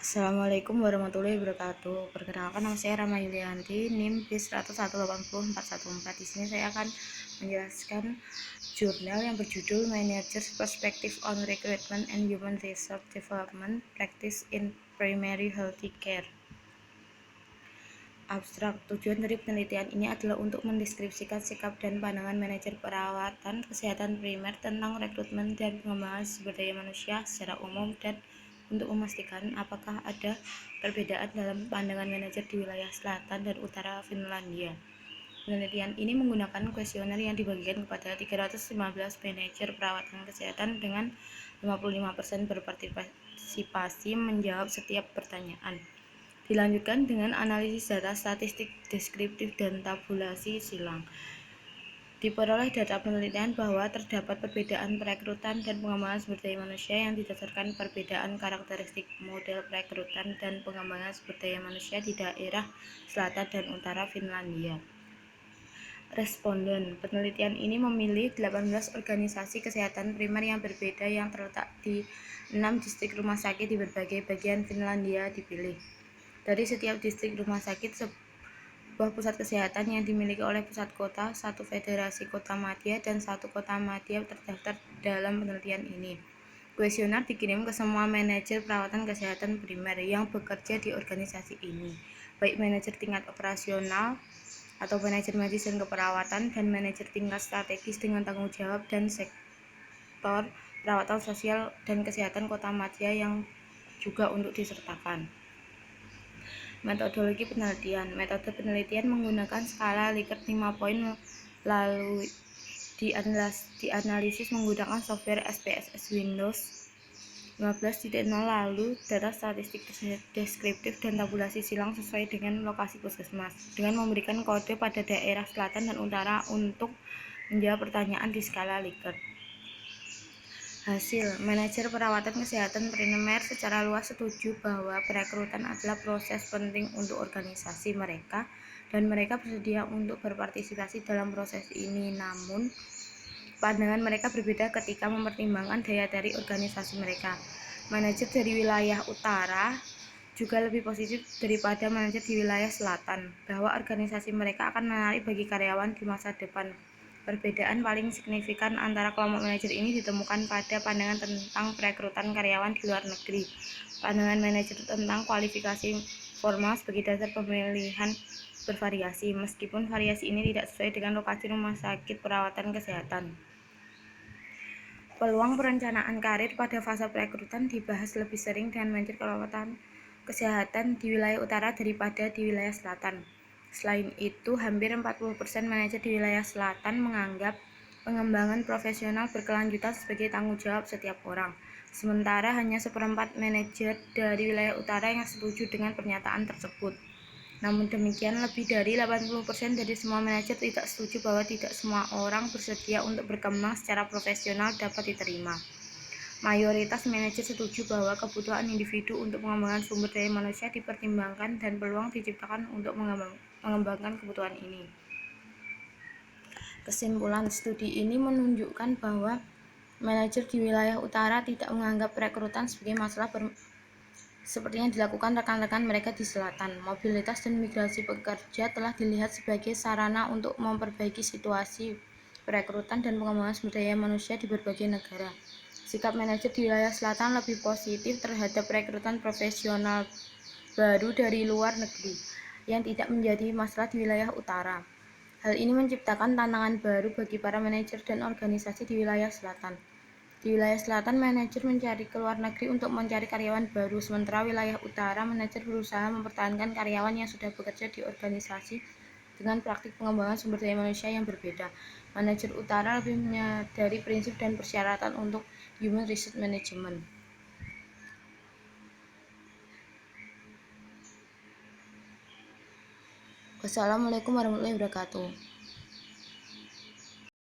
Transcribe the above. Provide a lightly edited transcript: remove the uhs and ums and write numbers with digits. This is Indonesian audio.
Assalamualaikum warahmatullahi wabarakatuh. Perkenalkan, nama saya Rama Yulianti, NIM B1180414. Di sini saya akan menjelaskan jurnal yang berjudul Manager's Perspective on Recruitment and Human Resource Development Practice in Primary Healthcare. Abstrak. Tujuan dari penelitian ini adalah untuk mendeskripsikan sikap dan pandangan manajer perawatan kesehatan primer tentang rekrutmen dan pengembangan sumber daya manusia secara umum, dan untuk memastikan apakah ada perbedaan dalam pandangan manajer di wilayah selatan dan utara Finlandia. Penelitian ini menggunakan kuesioner yang dibagikan kepada 315 manajer perawatan kesehatan dengan 55% berpartisipasi menjawab setiap pertanyaan. Dilanjutkan dengan analisis data statistik deskriptif dan tabulasi silang. Diperoleh data penelitian bahwa terdapat perbedaan perekrutan dan pengembangan sumber daya manusia yang didasarkan perbedaan karakteristik model perekrutan dan pengembangan sumber daya manusia di daerah selatan dan utara Finlandia. Responden. Penelitian ini memilih 18 organisasi kesehatan primer yang berbeda yang terletak di 6 distrik rumah sakit di berbagai bagian Finlandia dipilih. Dari setiap distrik rumah sakit, sebuah pusat kesehatan yang dimiliki oleh pusat kota, satu federasi kota madya, dan satu kota madya terdaftar dalam penelitian ini. Kuesioner dikirim ke semua manajer perawatan kesehatan primer yang bekerja di organisasi ini, baik manajer tingkat operasional atau manajer medicine keperawatan dan manajer tingkat strategis dengan tanggung jawab dan sektor perawatan sosial dan kesehatan kota madya yang juga untuk disertakan. Metodologi penelitian. Metode penelitian menggunakan skala Likert 5 poin, lalu dianalisis menggunakan software SPSS Windows 15.0, lalu data statistik deskriptif dan tabulasi silang sesuai dengan lokasi puskesmas, dengan memberikan kode pada daerah selatan dan utara untuk menjawab pertanyaan di skala Likert. Hasil, manajer perawatan kesehatan primer secara luas setuju bahwa perekrutan adalah proses penting untuk organisasi mereka dan mereka bersedia untuk berpartisipasi dalam proses ini. Namun, pandangan mereka berbeda ketika mempertimbangkan daya tarik organisasi mereka. Manajer dari wilayah utara juga lebih positif daripada manajer di wilayah selatan bahwa organisasi mereka akan menarik bagi karyawan di masa depan. Perbedaan paling signifikan antara kelompok manajer ini ditemukan pada pandangan tentang perekrutan karyawan di luar negeri. Pandangan manajer tentang kualifikasi formal sebagai dasar pemilihan bervariasi, meskipun variasi ini tidak sesuai dengan lokasi rumah sakit perawatan kesehatan. Peluang perencanaan karir pada fase perekrutan dibahas lebih sering dengan manajer perawatan kesehatan di wilayah utara daripada di wilayah selatan. Selain itu, hampir 40% manajer di wilayah selatan menganggap pengembangan profesional berkelanjutan sebagai tanggung jawab setiap orang. Sementara hanya seperempat manajer dari wilayah utara yang setuju dengan pernyataan tersebut. Namun demikian, lebih dari 80% dari semua manajer tidak setuju bahwa tidak semua orang bersedia untuk berkembang secara profesional dapat diterima. Mayoritas manajer setuju bahwa kebutuhan individu untuk pengembangan sumber daya manusia dipertimbangkan dan peluang diciptakan untuk mengembangkan kebutuhan ini. Kesimpulan, studi ini menunjukkan bahwa manajer di wilayah utara tidak menganggap perekrutan sebagai masalah seperti yang dilakukan rekan-rekan mereka di selatan. Mobilitas dan migrasi pekerja telah dilihat sebagai sarana untuk memperbaiki situasi perekrutan dan pengembangan sumber daya manusia di berbagai negara. Sikap manajer di wilayah selatan lebih positif terhadap perekrutan profesional baru dari luar negeri yang tidak menjadi masalah di wilayah utara. Hal ini menciptakan tantangan baru bagi para manajer dan organisasi di wilayah selatan. Di wilayah selatan, manajer mencari ke luar negeri untuk mencari karyawan baru, sementara wilayah utara, manajer berusaha mempertahankan karyawan yang sudah bekerja di organisasi dengan praktik pengembangan sumber daya manusia yang berbeda. Manajer utara lebih menyadari prinsip dan persyaratan untuk human resource management. Wassalamualaikum warahmatullahi wabarakatuh.